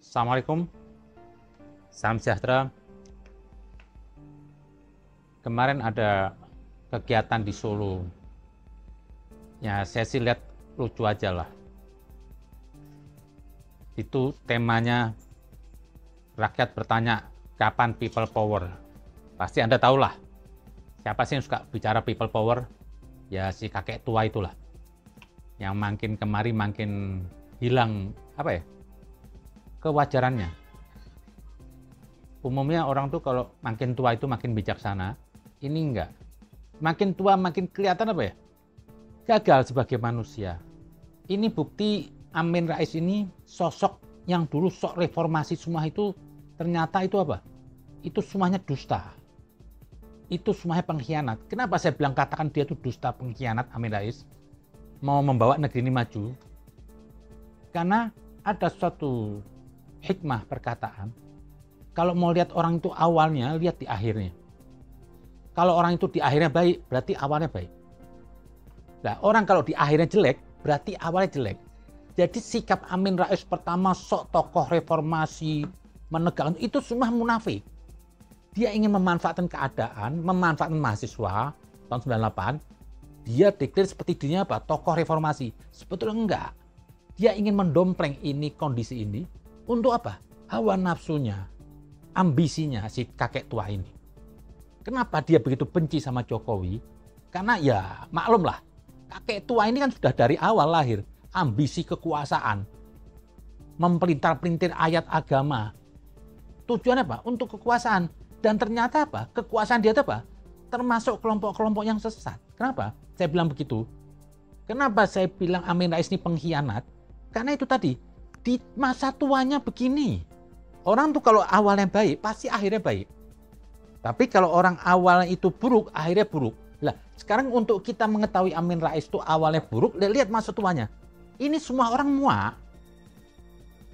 Assalamualaikum, salam sejahtera. Kemarin ada kegiatan di Solo. Ya, saya sih lihat lucu aja lah. Itu temanya rakyat bertanya, kapan people power? Pasti Anda tahu lah. Siapa sih yang suka bicara people power? Ya si kakek tua itulah. Yang makin kemari makin hilang kewajarannya. Umumnya orang tuh kalau makin tua itu makin bijaksana. Ini enggak. Makin tua makin kelihatan gagal sebagai manusia. Ini bukti Amin Rais ini sosok yang dulu sok reformasi semua itu ternyata itu Itu semuanya dusta. Itu semuanya pengkhianat. Kenapa saya bilang katakan dia itu dusta pengkhianat Amin Rais? Mau membawa negeri ini maju. Karena ada suatu hikmah perkataan, kalau mau lihat orang itu awalnya, lihat di akhirnya. Kalau orang itu di akhirnya baik, berarti awalnya baik. Nah, orang kalau di akhirnya jelek, berarti awalnya jelek. Jadi sikap Amin Rais pertama sok tokoh reformasi, menegakkan, itu semua munafik. Dia ingin memanfaatkan keadaan, memanfaatkan mahasiswa tahun 98, dia deklar seperti dirinya tokoh reformasi. Sebetulnya enggak. Dia ingin mendompleng ini, kondisi ini, untuk hawa nafsunya, ambisinya si kakek tua ini. Kenapa dia begitu benci sama Jokowi? Karena ya maklum lah, kakek tua ini kan sudah dari awal lahir ambisi kekuasaan, mempelintir-pelintir ayat agama. Tujuannya untuk kekuasaan. Dan ternyata kekuasaan dia termasuk kelompok-kelompok yang sesat. Kenapa saya bilang begitu? Kenapa saya bilang Amin Rais ini pengkhianat? Karena itu tadi, di masa tuanya begini. Orang tuh kalau awalnya baik, pasti akhirnya baik. Tapi kalau orang awalnya itu buruk, akhirnya buruk. Lah, sekarang untuk kita mengetahui Amin Rais itu awalnya buruk, lihat masa tuanya. Ini semua orang muak.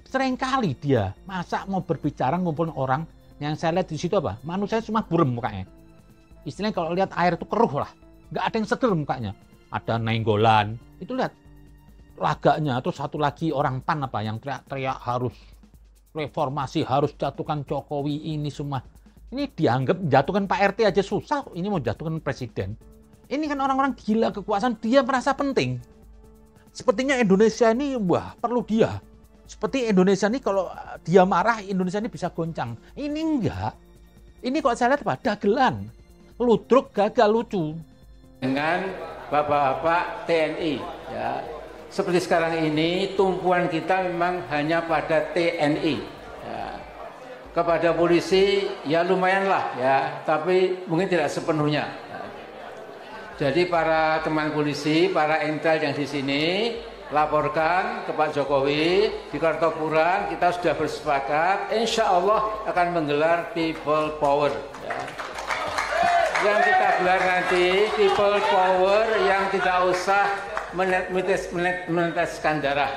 Seringkali dia, masa mau berbicara ngumpulin orang, yang saya lihat di situ manusia cuma burem mukanya. Istilahnya kalau lihat air itu keruh lah. Nggak ada yang seger mukanya. Ada nenggolan. Itu lihat laganya. Terus satu lagi orang PAN yang teriak-teriak harus reformasi, harus jatuhkan Jokowi ini semua. Ini dianggap jatuhkan Pak RT aja susah, ini mau jatuhkan presiden. Ini kan orang-orang gila kekuasaan, dia merasa penting. Sepertinya Indonesia ini, perlu dia. Seperti Indonesia ini kalau dia marah, Indonesia ini bisa goncang. Ini enggak. Ini kalau saya lihat dagelan. Ludruk, gagal, lucu. Dengan bapak-bapak TNI, ya. Seperti sekarang ini tumpuan kita memang hanya pada TNI. Ya. Kepada polisi ya lumayanlah ya, tapi mungkin tidak sepenuhnya. Ya. Jadi para teman polisi, para intel yang di sini laporkan ke Pak Jokowi di Kartopuran kita sudah bersepakat, insya Allah akan menggelar people power. Ya. Yang kita gelar nanti people power yang tidak usah meneteskan darah.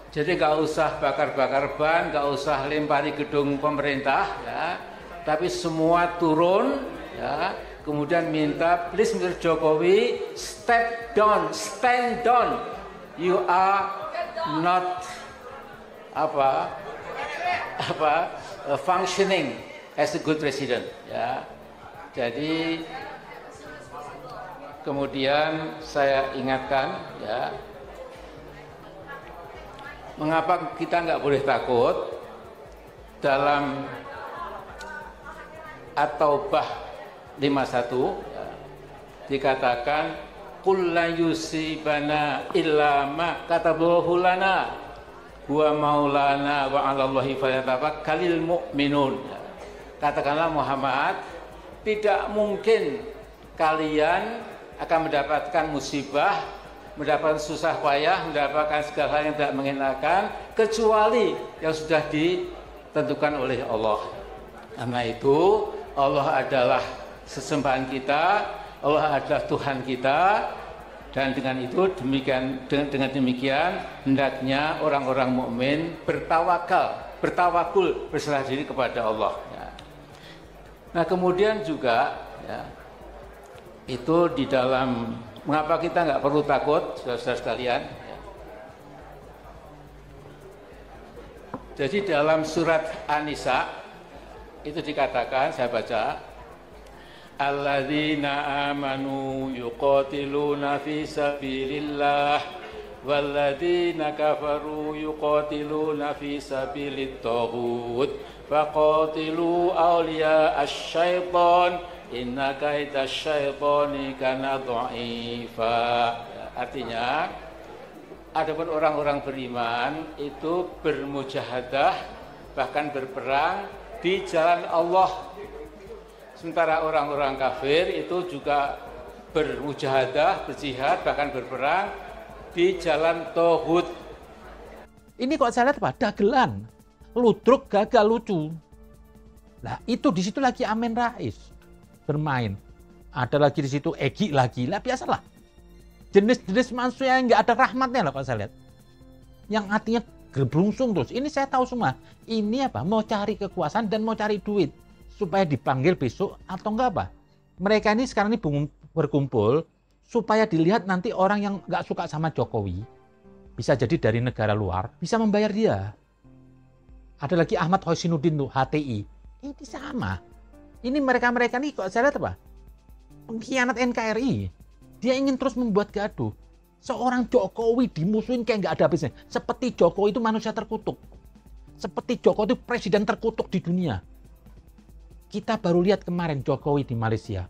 Jadi nggak usah bakar-bakar ban, nggak usah lempari gedung pemerintah, ya. Tapi semua turun, ya. Kemudian minta, please Mr. Jokowi, step down, stand down. You are not functioning as a good president, ya. Jadi kemudian saya ingatkan, ya, mengapa kita nggak boleh takut dalam At-Taubah 51 ya, dikatakan qul la yusibana illa ma katabahu lana huwa maulana wa 'alallahi falyatawakkalul mu'minun. Ya. Katakanlah Muhammad, tidak mungkin kalian akan mendapatkan musibah, mendapatkan susah payah, mendapatkan segala hal yang tidak mengenakan, kecuali yang sudah ditentukan oleh Allah. Karena itu Allah adalah sesembahan kita, Allah adalah Tuhan kita, dan dengan itu dengan demikian hendaknya orang-orang mukmin bertawakul, berserah diri kepada Allah. Ya. Nah kemudian juga, ya, itu di dalam mengapa kita nggak perlu takut, saudara-saudara sekalian. Ya. Jadi dalam surat An-Nisa itu dikatakan, saya baca, alladzina amanu yuqatiluna fi sabilillah walladzina kafaru yuqatiluna fi sabilit taghut faqatilu awliya asy-syaitan inna kaida syaitani kana dha'ifa. Artinya, adapun orang-orang beriman itu bermujahadah, bahkan berperang di jalan Allah. Sementara orang-orang kafir itu juga bermujahadah, berjihad, bahkan berperang di jalan Tauhid. Ini kok saya lihat apa? Dagelan, ludruk, gagal, lucu. Nah itu di situ lagi Amin Rais bermain. Ada lagi di situ Egy lagi, lah biasalah. Jenis-jenis manusia yang nggak ada rahmatnya lah kalau saya lihat. Yang artinya gerbungsung terus. Ini saya tahu semua. Ini apa? Mau cari kekuasaan dan mau cari duit. Supaya dipanggil besok atau enggak apa. Mereka ini sekarang ini berkumpul supaya dilihat nanti orang yang nggak suka sama Jokowi. Bisa jadi dari negara luar, bisa membayar dia. Ada lagi Ahmad Hosinudin tuh, HTI. Ini sama. Ini mereka-mereka nih kok saya lihat apa? Pengkhianat NKRI. Dia ingin terus membuat gaduh. Seorang Jokowi dimusuhin kayak nggak ada habisnya. Seperti Jokowi itu manusia terkutuk. Seperti Jokowi itu presiden terkutuk di dunia. Kita baru lihat kemarin Jokowi di Malaysia.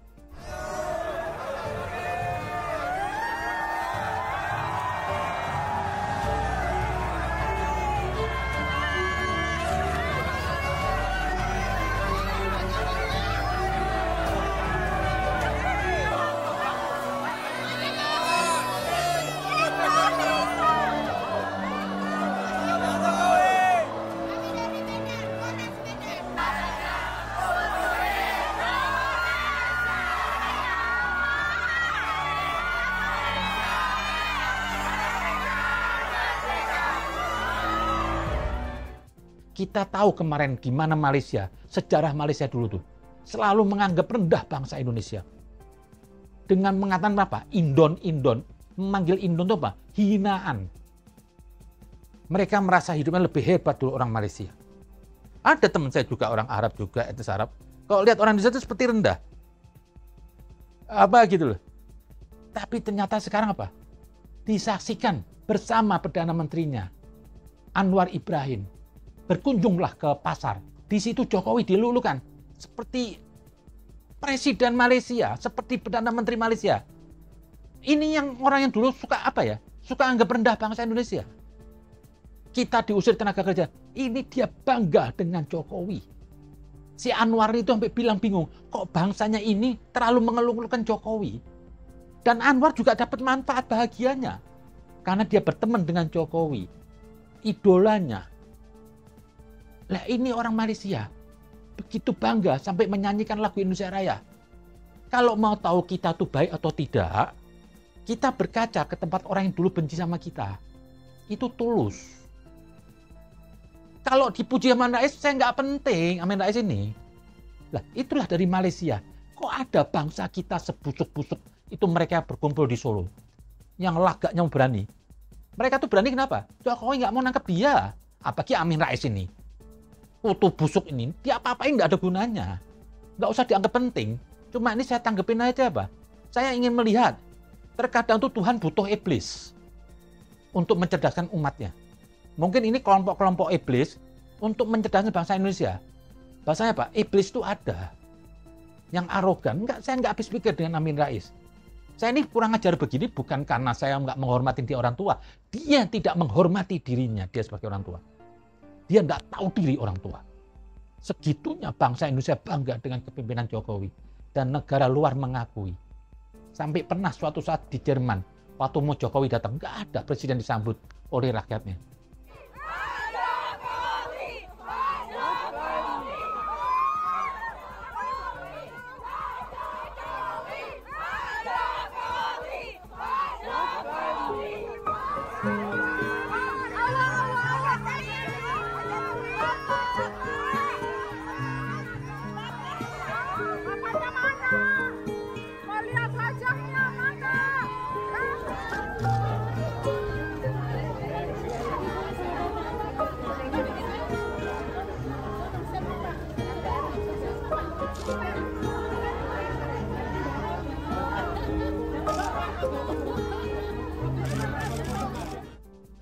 Kita tahu kemarin gimana Malaysia, sejarah Malaysia dulu tuh. Selalu menganggap rendah bangsa Indonesia. Dengan mengatakan apa? Indon. Memanggil Indon itu apa? Hinaan. Mereka merasa hidupnya lebih hebat dulu orang Malaysia. Ada teman saya juga orang Arab juga, etnis Arab. Kalau lihat orang Indonesia itu seperti rendah. Apa gitu loh. Tapi ternyata sekarang apa? Disaksikan bersama Perdana Menterinya, Anwar Ibrahim. Berkunjunglah ke pasar. Di situ Jokowi dilulukan seperti presiden Malaysia, seperti Perdana Menteri Malaysia. Ini yang orang yang dulu suka apa ya? Suka anggap rendah bangsa Indonesia. Kita diusir tenaga kerja. Ini dia bangga dengan Jokowi. Si Anwar itu sampai bilang bingung, kok bangsanya ini terlalu mengeluh-elukan Jokowi. Dan Anwar juga dapat manfaat bahagianya. Karena dia berteman dengan Jokowi. Idolanya. Lah ini orang Malaysia begitu bangga sampai menyanyikan lagu Indonesia Raya. Kalau mau tahu kita tuh baik atau tidak, kita berkaca ke tempat orang yang dulu benci sama kita. Itu tulus. Kalau dipuji Amin Rais, saya nggak penting Amin Rais ini. Lah itulah dari Malaysia. Kok ada bangsa kita sebusuk-busuk itu mereka berkumpul di Solo. Yang lagaknya berani. Mereka tuh berani kenapa? Jokowi nggak mau nangkep dia. Apalagi Amin Rais ini. Utuh busuk ini, dia apa-apain nggak ada gunanya. Nggak usah dianggap penting. Cuma ini saya tanggepin aja apa? Saya ingin melihat, terkadang tuh Tuhan butuh iblis untuk mencerdaskan umatnya. Mungkin ini kelompok-kelompok iblis untuk mencerdaskan bangsa Indonesia. Bahasanya apa? Iblis itu ada. Yang arogan, saya nggak habis pikir dengan Amin Rais. Saya ini kurang ajar begini bukan karena saya nggak menghormati dia orang tua. Dia tidak menghormati dirinya, dia sebagai orang tua. Dia nggak tahu diri orang tua. Segitunya bangsa Indonesia bangga dengan kepemimpinan Jokowi. Dan negara luar mengakui. Sampai pernah suatu saat di Jerman, waktu mau Jokowi datang, nggak ada presiden disambut oleh rakyatnya.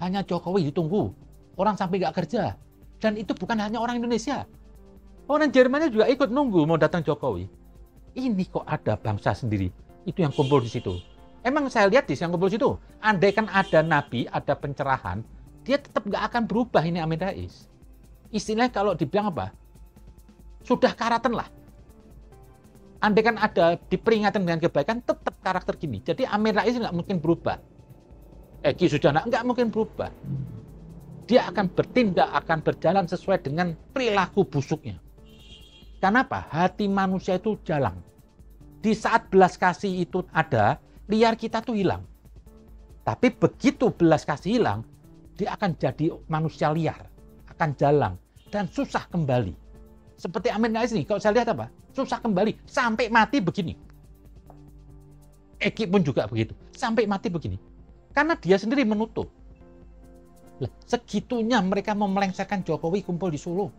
Hanya Jokowi ditunggu. Orang sampai nggak kerja. Dan itu bukan hanya orang Indonesia. Orang Jermannya juga ikut nunggu mau datang Jokowi. Ini kok ada bangsa sendiri. Itu yang kumpul di situ. Emang saya lihat di yang kumpul di situ. Andai kan ada nabi, ada pencerahan, dia tetap nggak akan berubah ini Amin Rais. Istilahnya kalau dibilang apa? Sudah karatan lah. Andai kan ada diperingatkan dengan kebaikan, tetap karakter gini. Jadi Amin Rais nggak mungkin berubah. Ki Sujana nggak mungkin berubah. Dia akan bertindak, akan berjalan sesuai dengan perilaku busuknya. Kenapa? Hati manusia itu jalang. Di saat belas kasih itu ada, liar kita tuh hilang. Tapi begitu belas kasih hilang, dia akan jadi manusia liar, akan jalang, dan susah kembali. Seperti Amin Rais nih, kalau saya lihat apa? Susah kembali, sampai mati begini. Eki pun juga begitu, sampai mati begini. Karena dia sendiri menutup. Lah, segitunya mereka mau melengsarkan Jokowi kumpul di Solo.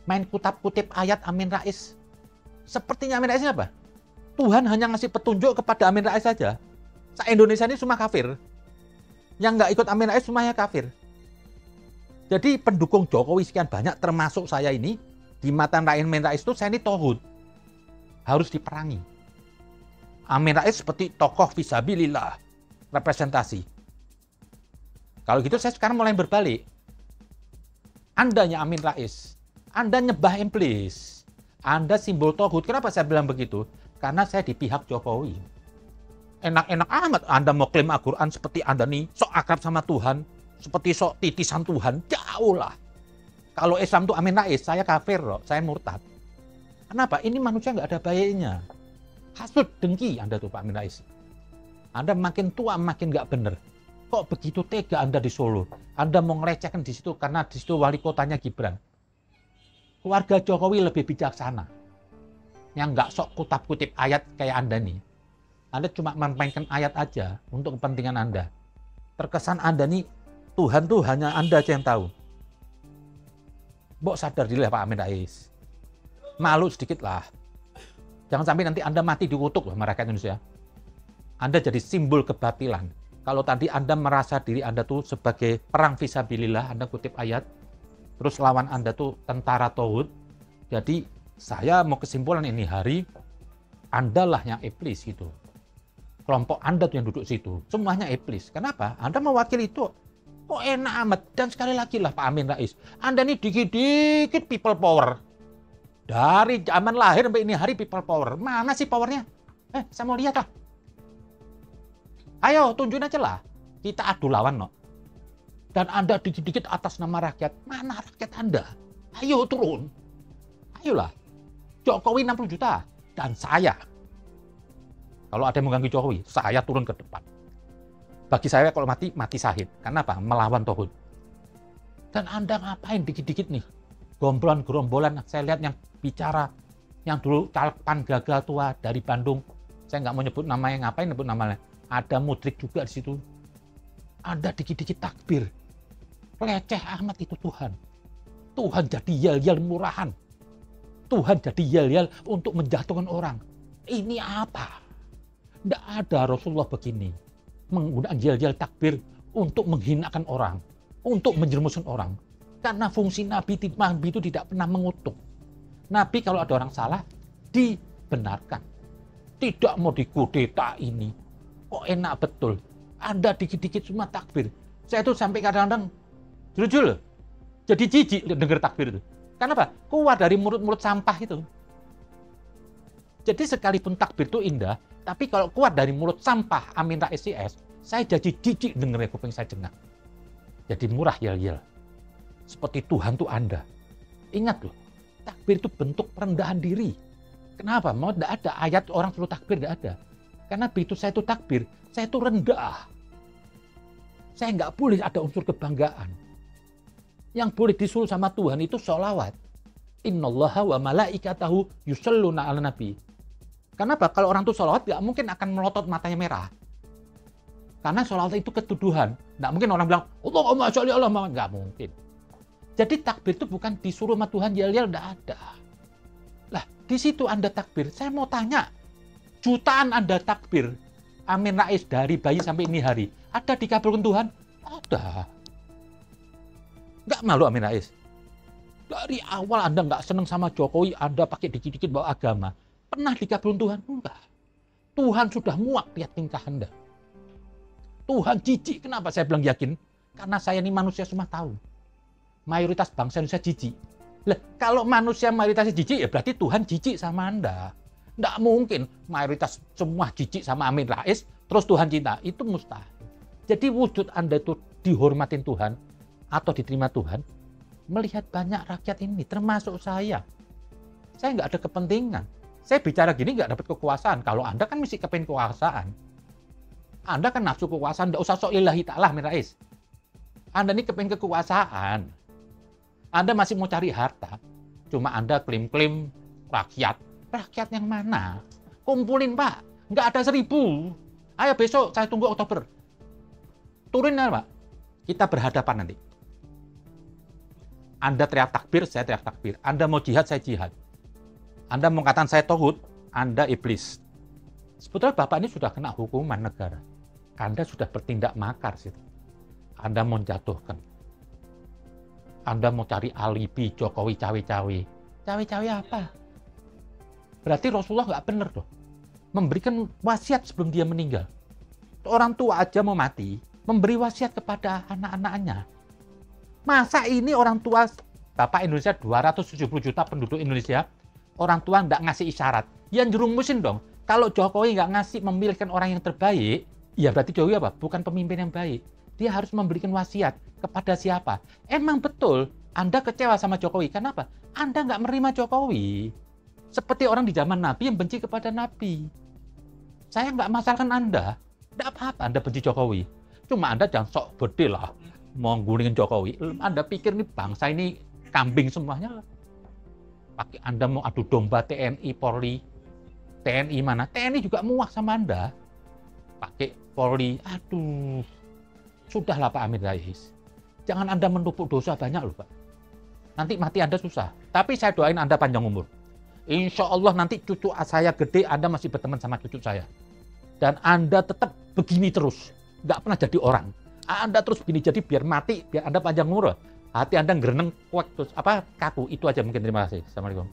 Main kutip ayat Amin Rais. Sepertinya Amin Rais apa? Tuhan hanya ngasih petunjuk kepada Amin Rais saja. Se-Indonesia ini semua kafir. Yang nggak ikut Amin Rais semuanya kafir. Jadi pendukung Jokowi sekian banyak, termasuk saya ini, di mata Amin Rais itu saya ini tauhid. Harus diperangi. Amin Rais seperti tokoh fisabilillah. Representasi. Kalau gitu saya sekarang mulai berbalik. Andanya Amin Rais, Anda nyembah iblis, Anda simbol tauhid. Kenapa saya bilang begitu? Karena saya di pihak Jokowi. Enak-enak amat Anda mau klaim Al-Quran seperti Anda nih sok akrab sama Tuhan, seperti sok titisan Tuhan, jauh lah. Kalau Islam tuh Amin Rais, saya kafir loh, saya murtad. Kenapa? Ini manusia nggak ada baiknya. Hasud, dengki Anda tuh Pak Amin Rais. Anda makin tua makin nggak bener. Kok begitu tega Anda di Solo? Anda mau ngelecehkan di situ karena di situ wali kotanya Gibran. Keluarga Jokowi lebih bijaksana. Yang nggak sok kutip ayat kayak Anda nih. Anda cuma memainkan ayat aja untuk kepentingan Anda. Terkesan Anda nih, Tuhan tuh hanya Anda aja yang tahu. Mbok sadar diri lah Pak Amin Rais. Malu sedikit lah. Jangan sampai nanti Anda mati dikutuk loh masyarakat Indonesia. Anda jadi simbol kebatilan. Kalau tadi Anda merasa diri Anda tuh sebagai perang fisabilillah, Anda kutip ayat, terus lawan Anda tuh tentara tauhid. Jadi saya mau kesimpulan ini hari, Anda lah yang iblis gitu. Kelompok Anda tuh yang duduk situ, semuanya iblis. Kenapa? Anda mewakili itu. Kok enak amat. Dan sekali lagi lah Pak Amin Rais, Anda ini dikit-dikit people power. Dari zaman lahir sampai ini hari people power. Mana sih powernya? Saya mau lihat lah. Ayo tunjukin aja lah. Kita adu lawan no. Dan Anda dikit-dikit atas nama rakyat. Mana rakyat Anda? Ayo turun. Ayolah. Jokowi 60 juta. Dan saya. Kalau ada yang mengganggu Jokowi, saya turun ke depan. Bagi saya kalau mati, mati syahid. Karena apa? Melawan tauhid. Dan Anda ngapain dikit-dikit nih? Gombolan-gerombolan. Saya lihat yang bicara. Yang dulu Calpan gagal tua dari Bandung. Saya nggak mau nyebut namanya. Ngapain nyebut namanya? Ada mudrik juga di situ. Anda dikit-dikit takbir. Leceh amat itu Tuhan. Tuhan jadi yel-yel murahan. Tuhan jadi yel-yel untuk menjatuhkan orang. Ini apa? Tidak ada Rasulullah begini. Menggunakan yel-yel takbir untuk menghinakan orang. Untuk menjerumuskan orang. Karena fungsi Nabi itu tidak pernah mengutuk. Nabi kalau ada orang salah, dibenarkan. Tidak mau dikudeta ini. Kok enak betul. Anda dikit-dikit semua takbir. Saya tuh sampai kadang-kadang jujur. Jadi jijik dengar takbir itu. Kenapa? Keluar dari mulut-mulut sampah itu. Jadi sekalipun takbir itu indah, tapi kalau keluar dari mulut sampah Amin Rais CS, saya jadi jijik dengar kuping saya dengar. Jadi murah yel-yel. Seperti Tuhan tuh Anda. Ingat loh, takbir itu bentuk perendahan diri. Kenapa? Mau tidak ada ayat orang suruh takbir, tidak ada. Karena begitu saya itu takbir, saya itu rendah. Saya nggak boleh ada unsur kebanggaan. Yang boleh disuruh sama Tuhan itu sholawat. Innallaha wa malaikatahu yusholluna ala nabi. Kenapa? Kalau orang itu sholawat, nggak mungkin akan melotot matanya merah. Karena sholawat itu ketuduhan. Nggak mungkin orang bilang, Allahumma sholli ala Muhammad. Nggak mungkin. Jadi takbir itu bukan disuruh sama Tuhan yel-yel, nggak ada. Lah, di situ Anda takbir. Saya mau tanya, jutaan Anda takbir, Amin Rais dari bayi sampai ini hari, ada dikabulkan Tuhan? Ada. Nggak malu Amin Rais? Dari awal Anda nggak senang sama Jokowi, Anda pakai dikit-dikit bawa agama. Pernah dikabulkan Tuhan? Enggak. Tuhan sudah muak lihat tingkah Anda. Tuhan jijik. Kenapa saya bilang yakin? Karena saya ini manusia semua tahu. Mayoritas bangsa Indonesia jijik. Lah, kalau manusia mayoritasnya jijik, ya berarti Tuhan jijik sama Anda. Nggak mungkin mayoritas semua jijik sama Amin Rais, terus Tuhan cinta. Itu mustahil. Jadi wujud Anda itu dihormatin Tuhan atau diterima Tuhan, melihat banyak rakyat ini, termasuk saya. Saya nggak ada kepentingan. Saya bicara gini nggak dapat kekuasaan. Kalau Anda kan mesti kepengen kekuasaan. Anda kan nafsu kekuasaan, nggak usah sok lillahi ta'ala, Amin Rais. Anda ini kepengen kekuasaan. Anda masih mau cari harta. Cuma Anda klaim-klaim rakyat. Rakyat yang mana? Kumpulin, Pak. Nggak ada 1.000. Ayo besok saya tunggu Oktober. Turun ya, Pak. Kita berhadapan nanti. Anda teriak takbir, saya teriak takbir. Anda mau jihad, saya jihad. Anda mau katakan saya tauhid, Anda iblis. Sebetulnya Bapak ini sudah kena hukuman negara. Anda sudah bertindak makar situ. Anda mau jatuhkan. Anda mau cari alibi Jokowi cawe-cawe. Cawe-cawe apa? Berarti Rasulullah nggak benar dong. Memberikan wasiat sebelum dia meninggal. Orang tua aja mau mati, memberi wasiat kepada anak-anaknya. Masa ini orang tua, Bapak Indonesia 270 juta penduduk Indonesia, orang tua nggak ngasih isyarat. Ya jerumusin dong. Kalau Jokowi nggak ngasih memilihkan orang yang terbaik, ya berarti Jokowi apa? Bukan pemimpin yang baik. Dia harus memberikan wasiat kepada siapa? Emang betul Anda kecewa sama Jokowi. Kenapa? Anda nggak menerima Jokowi. Seperti orang di zaman Nabi yang benci kepada Nabi. Saya nggak masalahkan Anda. Nggak apa-apa Anda benci Jokowi. Cuma Anda jangan sok bede lah mau gulingin Jokowi. Anda pikir nih bangsa ini kambing semuanya? Pakai Anda mau adu domba TNI, Polri. TNI mana? TNI juga muak sama Anda. Pakai Polri. Aduh. Sudahlah Pak Amin Rais. Jangan Anda menumpuk dosa banyak loh Pak. Nanti mati Anda susah. Tapi saya doain Anda panjang umur. Insya Allah nanti cucu saya gede, Anda masih berteman sama cucu saya. Dan Anda tetap begini terus. Nggak pernah jadi orang. Anda terus begini, jadi biar mati, biar Anda panjang umur. Hati Anda ngereneng, kuat, terus kaku. Itu aja mungkin. Terima kasih. Assalamualaikum.